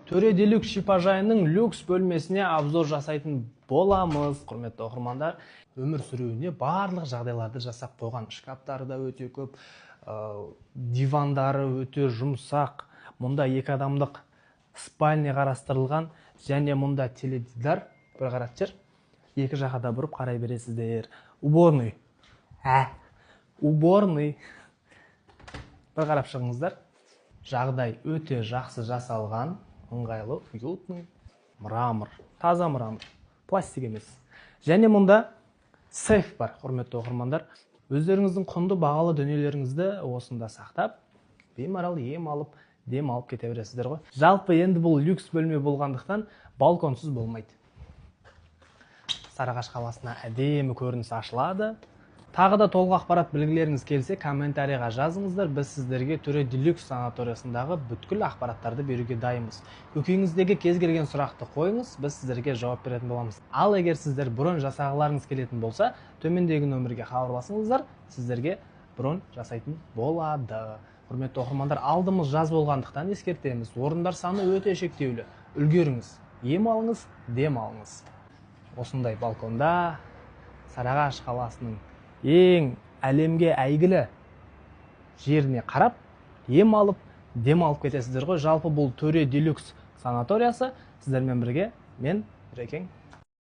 Төре Делюкс шипажайының люкс бөлмесіне обзор жасайтын боламыз, құрметті оқырмандар. Өмір сүруіне барлық жағдайларды жасап қойған. Шкаптары да өте көп, дивандары өте жұмсақ. Мұнда 2 адамдық спальня қарастырылған, және мұнда теледидар, бір қаратчыр, 2 жаққа да бұрып қарай бересіздер. Уборный. Уборный. Бір қарап шығыңыздар. Жағдай өте жақсы жасалған, ыңғайлы, уютный, мрамор, таза мрамор, пластик емес. Және мұнда сейф бар, құрметті оқырмандар. Өздеріңіздің құнды бағалы дүниелеріңізді осында сақтап, беймарал ем алып, дем алып кете бересіздер ғой. Жалпы енді бұл люкс бөлме болғандықтан балконсыз болмайды. Сарыағаш қаласына әдемі көрініс ашылады. Тағы да толық ақпарат білгілеріңіз келсе, комментарийға жазыңыздар. Біз сіздерге Төре Делюкс санаториясындағы бүткіл ақпараттарды беруге дайынбыз. Көкейіңіздегі кез келген сұрақты қойыңыз, біз сіздерге жауап беретін боламыз. Ал егер сіздер бронь жасағыларыңыз келетін болса, төмендегі нөмірге хабарласыңыздар, сіздерге бронь жасайтын болады. Құрметті оқырмандар, алдымыз жаз болғандықтан ескертеміз. Орындар саны өте шектеулі. Үлгеріңіз, ем алыңыз, дем алыңыз. Осындай балконда Сарыағаш қаласының ең әлемге әйгілі жеріне қарап, ем алып, дем алып кетесіздер ғой. Жалпы бұл Төре Делюкс санаториясы. Сіздермен бірге мен Рекең.